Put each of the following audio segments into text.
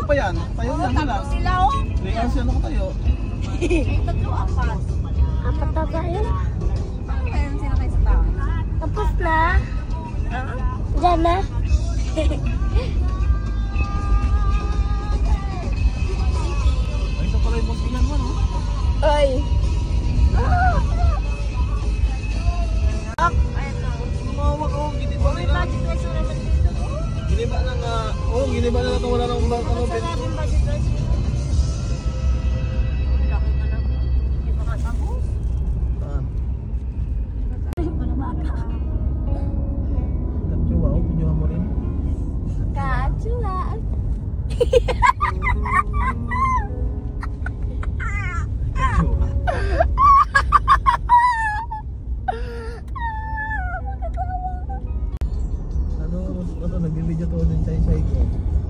pa yan. Tayo lang sila. Tatlo sila oh. 3 hours yan ako tayo. Tatlo, apat. Apat na tayo. Meron sila kayo sa tao. Tapos na. Diyan na. Ay, isa pala yung musikan mo, no? Ay. Mawag ako, giniba May nila. budget rice naman dito. Giniba na nga. Oo, giniba na ito. Wala nang ano. Sarap yung budget rice. Laki na lang. Hindi pa nga tapos. Saan? Wala baka. Katsuwa, oh. Pinyo mo rin. Kachula. Katsuwa. Ano, nag-video to din sa ko.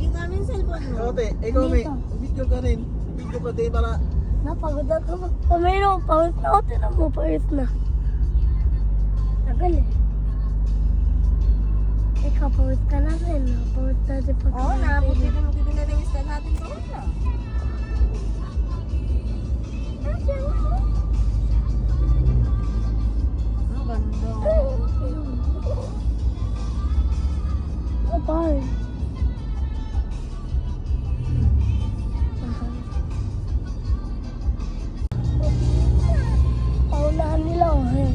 Yung namin cellphone mo. Ate, ikaw may video ka rin. Video ka din para... Napagod ako. Pamero, pawit na ako. Tinan mo, pawit na. Tagal eh. Ikaw, pawit ka na rin. Pawit na din pag... Oo, naputi din na lang yung style natin ko na. Ang ganda. Bye. Paunahan nila oh eh.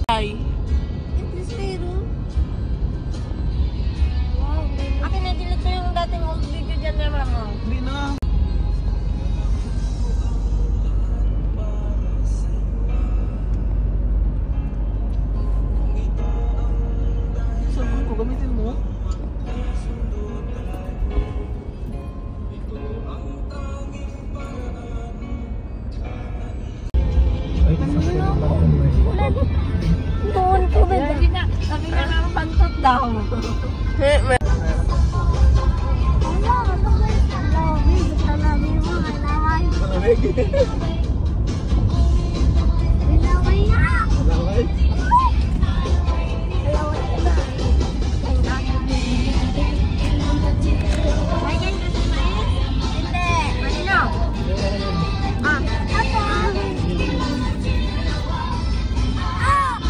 Ay. English pero. Wow. Akin na-delete ko yung dating old video dyan na mama. Hindi na. Saan ko gamitin mo? Ay, isa pa yung Doon ko ba? Sabi nga naman pansot daw. Wala, matapos. Labi, talabi mo, kalaway. Malamig. Kalaway nga. Malaway. Kalaway ka na. Ayan kasi mais? Hindi. Malinaw. Ah. Apa?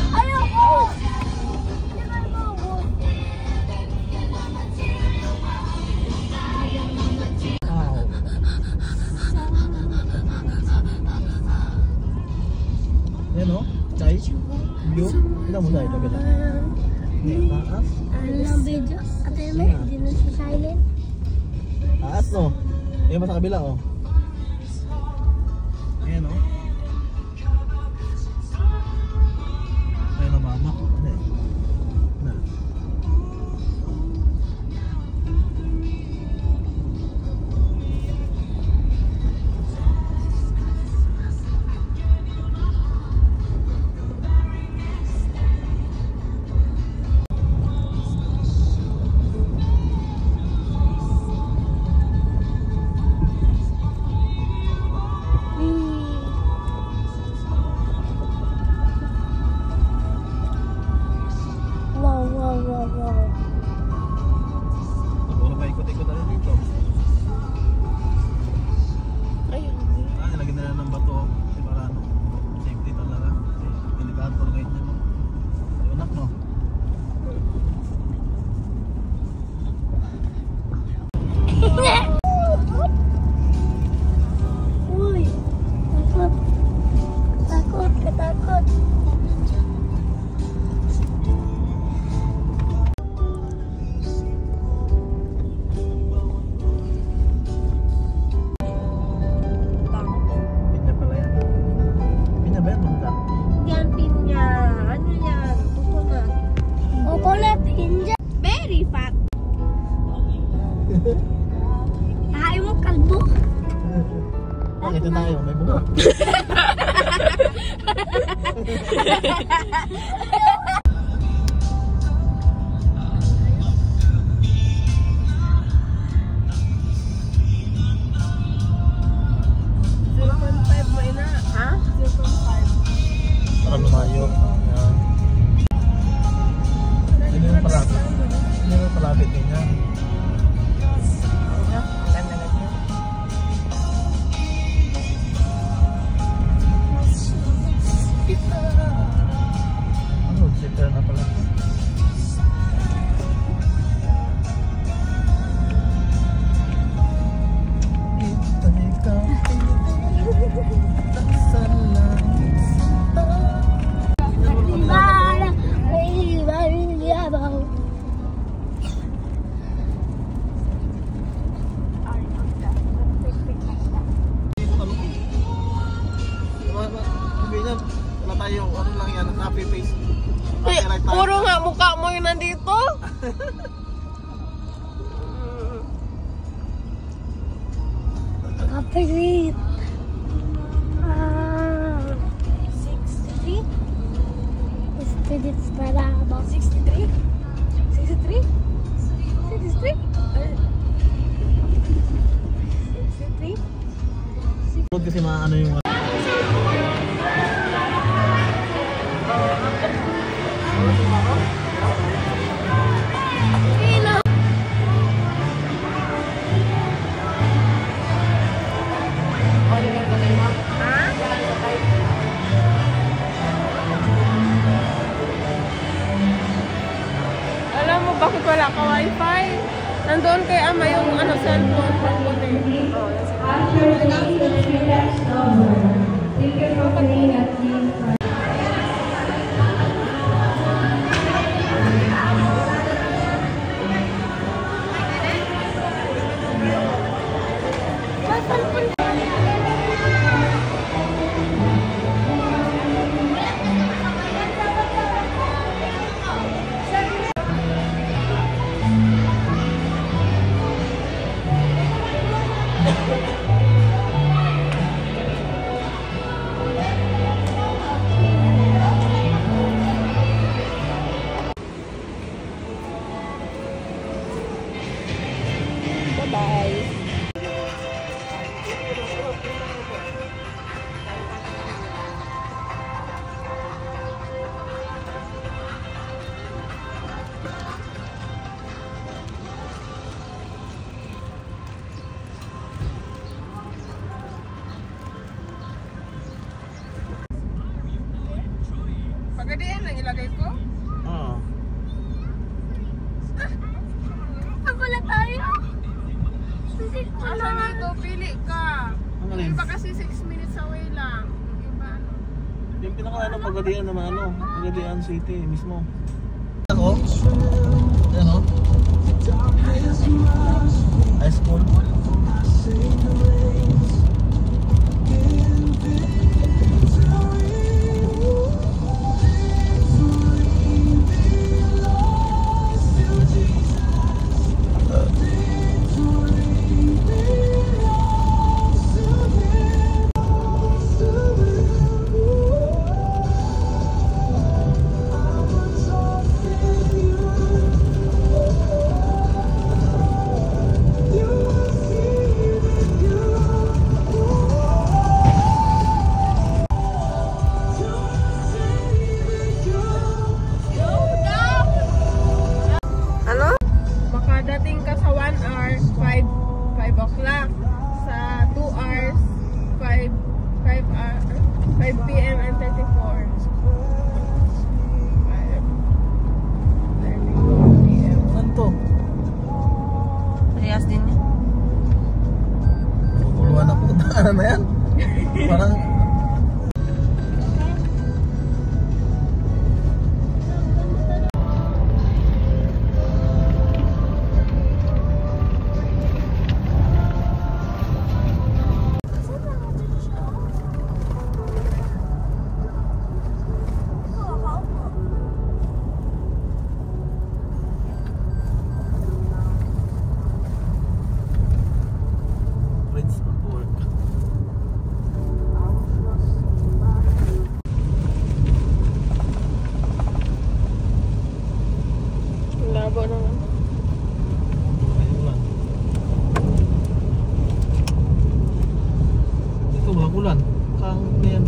Ayoko! Wow. Yan o, Chay. View. Kita mo tayo, ganda. Taas. Ang video. Ate May, hindi na si silent. Taas no. Yan ba sa kabila o. Ayan o. Ayan o mama. Na. Wow, wow, wow, wow. Siguro pa ikot-ikot na rin dito. Ayun. Nilagyan na lang ng bato. Kasi para ano, safety talaga. Kasi delikado talaga yun. Yung anak no. Uy, takot. Takot, katakot. Pinya pala yan. Pinya ba yan? Mangga? Yan pinya. Ano yan? Coconut. Coconut hinja. Very fat. Ay mo, kalbo. Ito tayo, may bunga. Sila tayo. Ano lang yan, copy paste. Eh, puro nga mukha mo yung nandito. Kapaglit. 63? Students para about 63? 63? 63? 63? Kasi maano yung Alam mo bakit wala ka wifi? Nandoon kay ama yung ano, cellphone. Pagadian lang ilagay ko. Oo. Ako na tayo. Hindi ko Asa na. dito, pili ka. Ano Yung rin? iba kasi 6 minutes away lang. Yung iba ano. Yung pinaka Pagadian naman ano, Pagadian City mismo. Ako? Ano? High school. Ano? Makadating ka sa 1 hour, 5 o'clock. Sa 2 hours, 5 p.m. and 34. 5:34 p.m. Saan to? Parehas din niya. Puluhan ako. Ano na yan? Parang Prince of Pork. Labo naman. Ayun lang. Ito mga kulan. Kang na yan.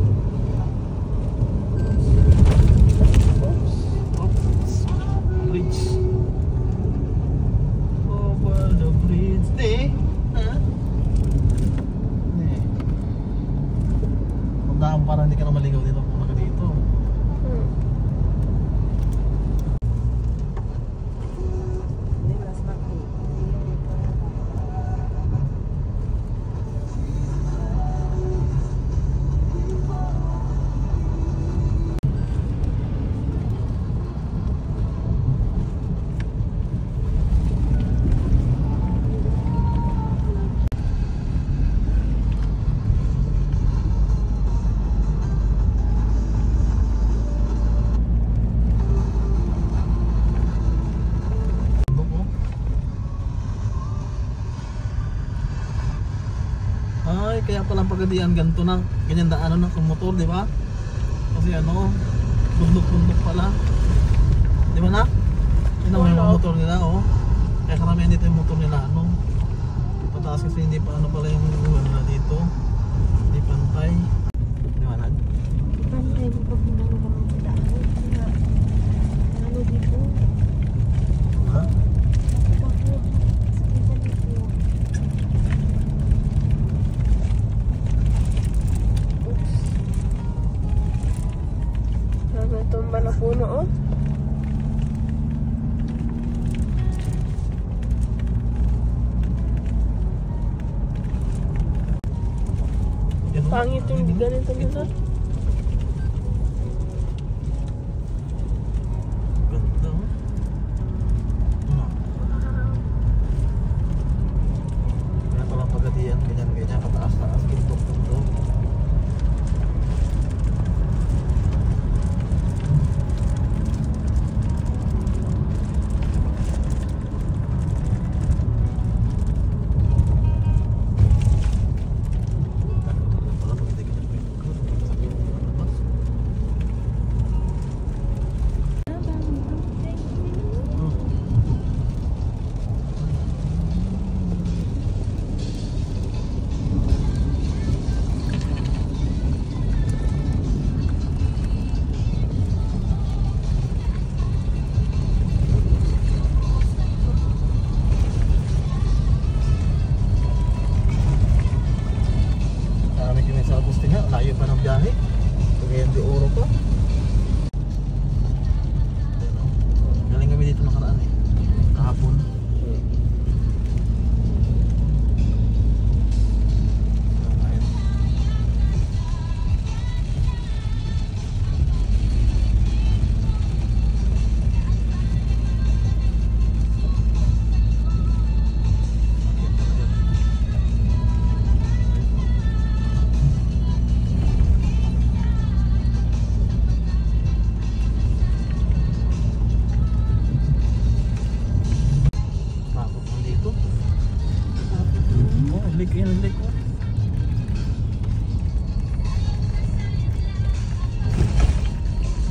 Oops. Bridge. Over the bridge. Ha? Tandaan parang hindi ka na maligaw dito kung naka dito. palang Pagadian, ganito na, ganyan daanan ng motor, di ba? Kasi ano, bundok-bundok pala. Di ba na? Yun ang may mga motor nila, oh. Kaya karamihan dito yung motor nila, ano. Pataas kasi hindi pa ano pala yung ano na dito. Hindi pantay. Di ba na? Pantay mo pag ginagawa mo sa daan. Ano dito? Ha? Bakit? Isa dito. Oops. Natumba na puno, oh. Yan, oh. Pangit yung ganito nila. Ganda, oh. Ano? Kaya palang Pagadian, ganyan-ganyan, kataas-taas, gintok-gintok. Layo pa ng biyahe. Kaya di oro pa. Galing kami dito nakaraan eh. Kahapon. Lake yan, lake ko.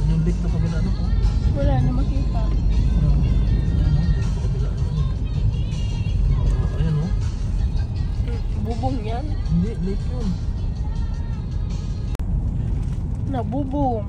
Yung lake na kabila ano ko. Wala na makita. Ayan o. Bubong yan. Hindi, lake yun. Nabubong.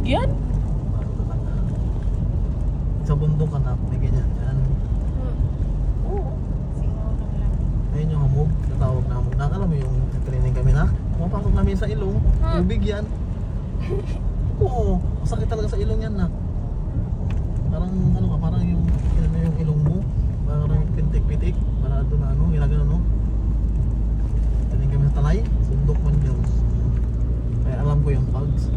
Yan? Sa bundok ka na, may ganyan. Yan. Oo. Ayun yung hamog, natawag na hamog. Nakala mo yung training kami na, pumapasok namin sa ilong, tubig yan. Oo, masakit talaga sa ilong yan na. Parang ano ka, parang yung ilong mo, parang pitik-pitik, para doon na ano, ginagano no. Training kami sa Talay, bundok man yun. Kaya alam ko yung pugs.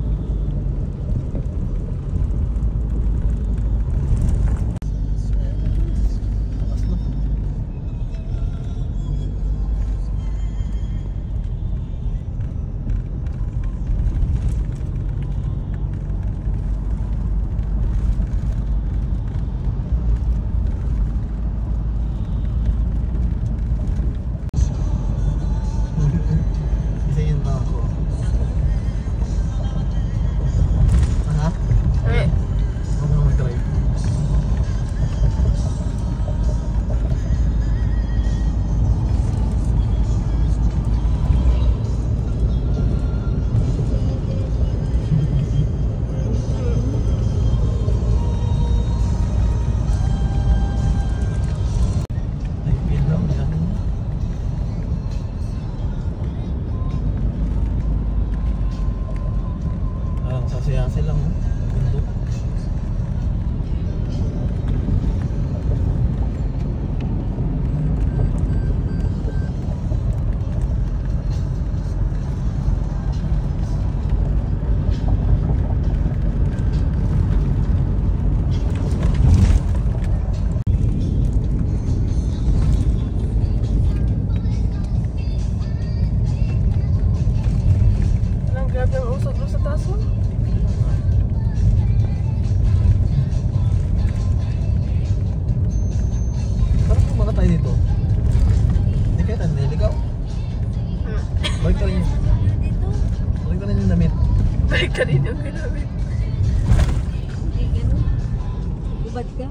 Ubad ka.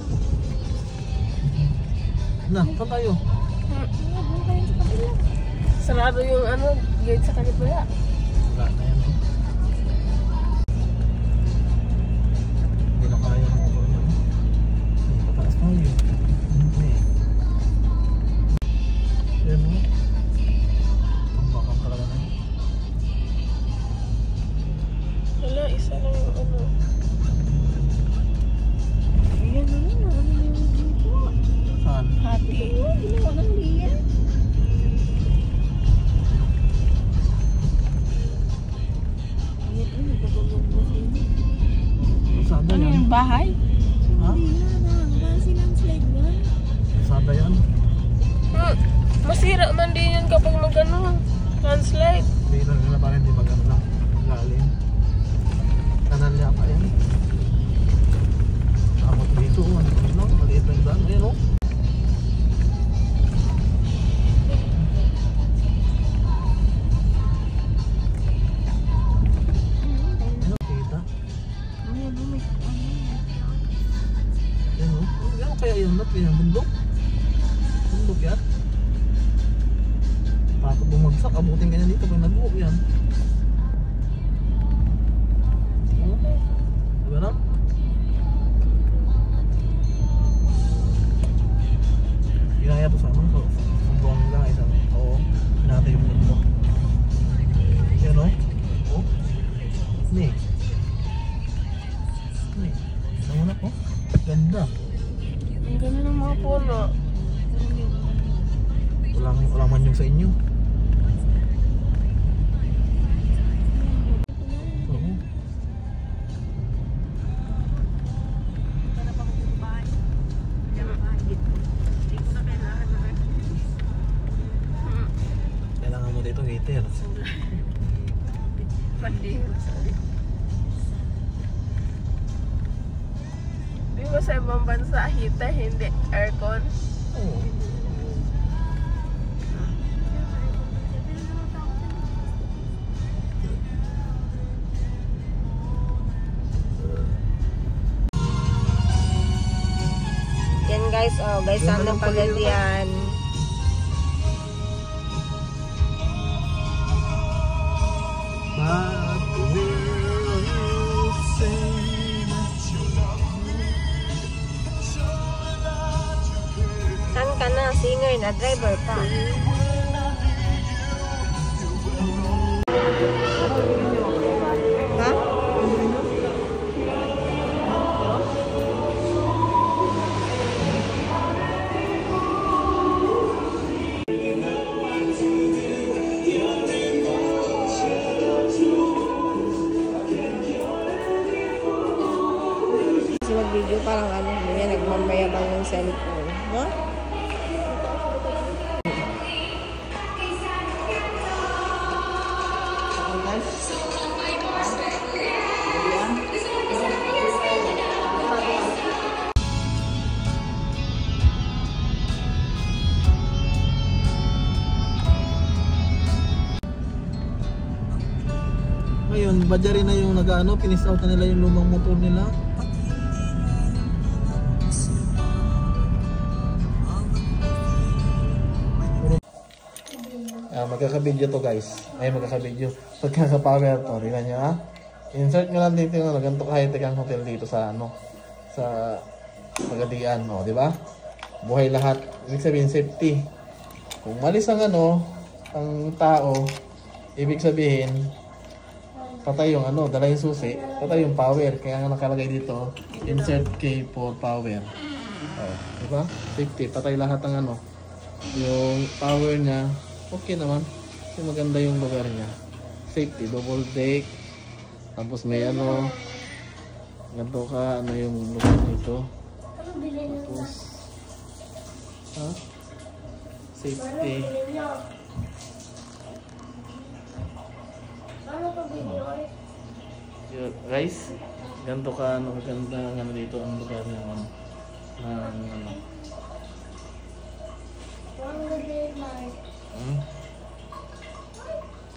Na, saan tayo? Doon kayo sa kabila. Sarado yung ano, gate sa kanila. Wala na yan. Hindi na kaya ng motor niya. Pataas tayo. Yan mo. Ang bakang talaga na yun. Wala, isa lang yung ano. Ayan na yun. Ano yung dito? Saan? Hati. Ginawa ng liyan. Ayan, ano, nagpapagod ini. Sada Ano yan. yung bahay? Ha? Hindi na, nakakabaan silang slide nga. Sada yan. Masira man din yun kapag mag-ano, landslide. Bira nila para hindi magano lang. Lalim. Kanal niya pa yan. Amot dito. Ano lang? Maliit lang daan. Ayun o. Ayun o. Kita. Ayan, may Ayun o. Ano kaya yun? Yan bundok. Bundok yan. Bakit bumagsak? Abutin ka niya dito pag nag-uok yan. Okay. Diba na? Ginaya to sa ano? Sa bongga. Oo. Hinatay yung bundok. Yan o. Oh. Ni. Ni. Nangunak o. Ganda. Ang ganda ng mga puno. Walang man yung sa inyo. Oo. Kailangan mo dito heater. Di ba sa ibang bansa, heater, hindi aircon? Oo. Yan guys, oh guys, Yan sana naman pala yun, pagadian. But will you say that you love me? Saan ka na? Singer na, driver pa. Ha? Kasi mag-video parang ano, ganyan, nagmamayabang ng cellphone. No? Ngayon, badya rin na yung nag-ano, finish out na nila yung lumang motor nila. Magkaka-video to guys. Ay, magkaka-video. Pagkaka-power to, rin nyo ha. Insert nyo lang dito yung ganito ka-high-tech ang hotel dito sa ano, sa Pagadian, o, di ba? Buhay lahat. Ibig sabihin, safety. Kung malis ang ano, ang tao, ibig sabihin, patay yung ano, dala yung susi, patay yung power. Kaya nga nakalagay dito, insert key for power. Oh, di ba? Safety, patay lahat ng ano. Yung power niya, okay naman. Kasi maganda yung lugar niya. Safety, double deck. Tapos may ano, ganito ka, ano yung lugar nito. Tapos, ha? Safety. Yun, guys, ganito ka, ano, ganda ng ano dito, ang lugar niya, ano, ng, ano.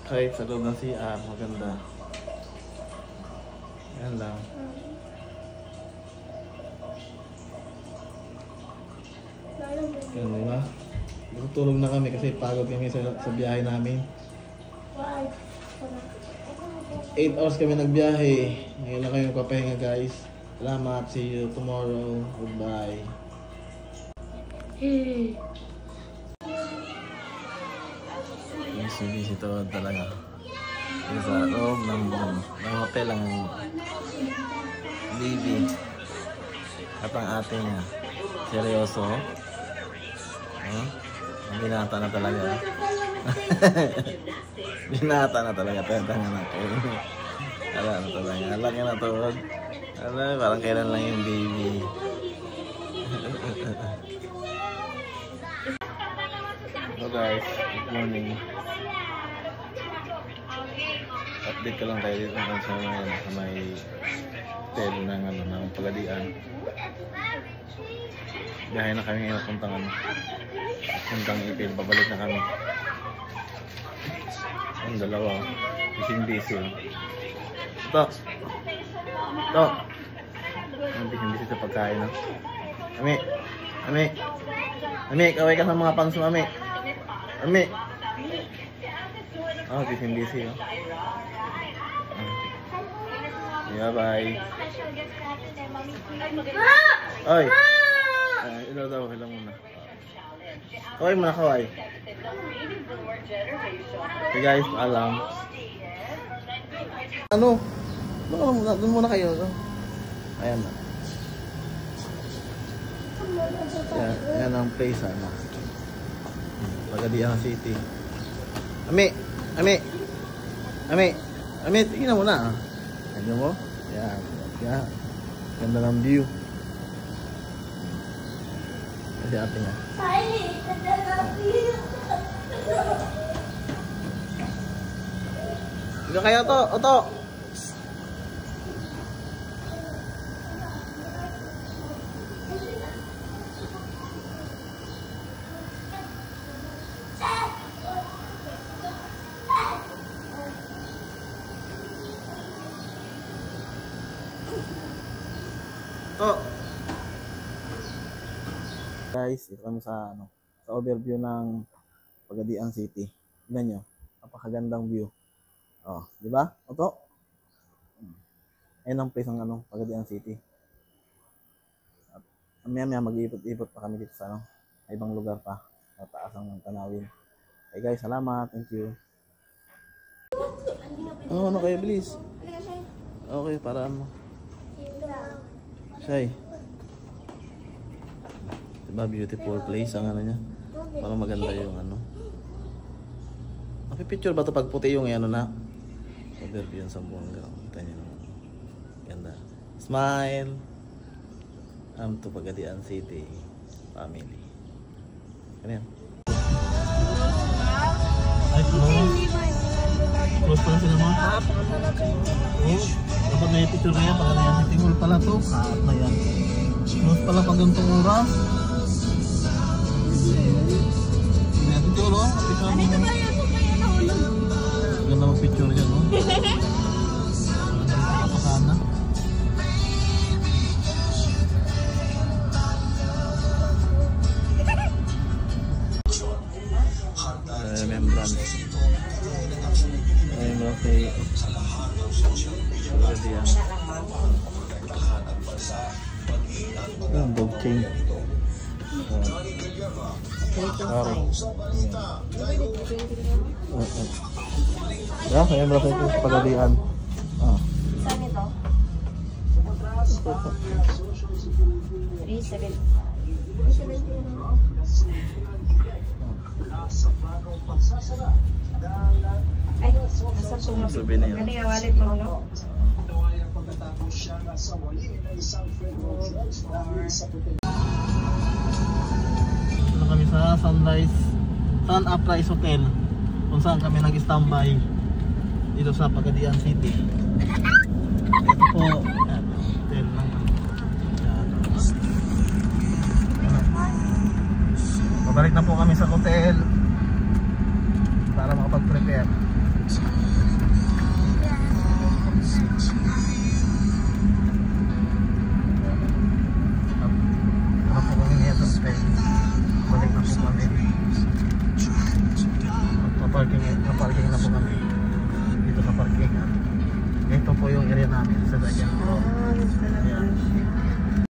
Kahit sa loob ng CR, maganda. Yan lang. Yan, di ba? Natutulog na kami kasi pagod kami sa biyahe namin. 8 hours kami nagbiyahe. Ngayon lang kami magpapahinga guys. Salamat. See you tomorrow. Goodbye. Busy ito talaga. Yung sa loob ng hotel ang baby. At ang ating seryoso. Binata na talaga. Binata na talaga. Tentang anak ko. Ala na talaga. Alam niya na to. Ala, parang kailan lang yung baby. Hello guys. Good morning. Update ko lang tayo dito sa may hotel ng Pagadian. Biyahe na kami ngayon puntang Ipil. Babalik na kami. Ang dalawa. Busy. Ito. Ang busy sa pagkain. Ami, kaway ka sa mga pants mo, Ami. Oh, busy. Yeah, bye. Oy. Ilaw daw, ilaw muna. Kaway muna, kaway. Okay guys, paalam. Ano? Doon muna kayo. Ayan na. Yan ang place, ano. Pagadian City. Ami, tingnan mo na. Tignan mo? Yan. Ganda ng view. Kasi ate nga. Ito kayo, Oto. Guys, ito kami sa overview ng Pagadian City. Tingnan nyo, napakagandang view. Oh, di ba? Oto. Ayun ang place ng Pagadian City. At maya mag-iipot-ipot pa kami dito sa ibang lugar pa. Sa taas ang tanawin. Okay guys, salamat. Thank you. Oh, ano kayo, bilis? Okay, para ano? Shay. Diba beautiful place ang niya? Parang maganda yung Picture ba ito pag puti yung na? Overview yung Sambuanga. Kita nyo naman. Ganda. Smile. To Pagadian City family. Ganyan. Ay, close pala sila mga kaap. Oh, dapat may picture na yan. Pag na yan. Tingol pala to. Kaap na yan. Close pala pag ganitong oras. Ito tulo. Ganda mag-picture dyan, no? Napakana. Remembrance kay Pagadian. Ang dog chain. Ya, saya merasa itu Pagadian. Saan ito? 370. Ay, nasa pong souvenir. Ganda yung wallet mo, no? Dito kami sa Sun Uprise Hotel kung saan kami nag-standby dito sa Pagadian City. Ito po hotel lang. Pabalik na po kami sa hotel.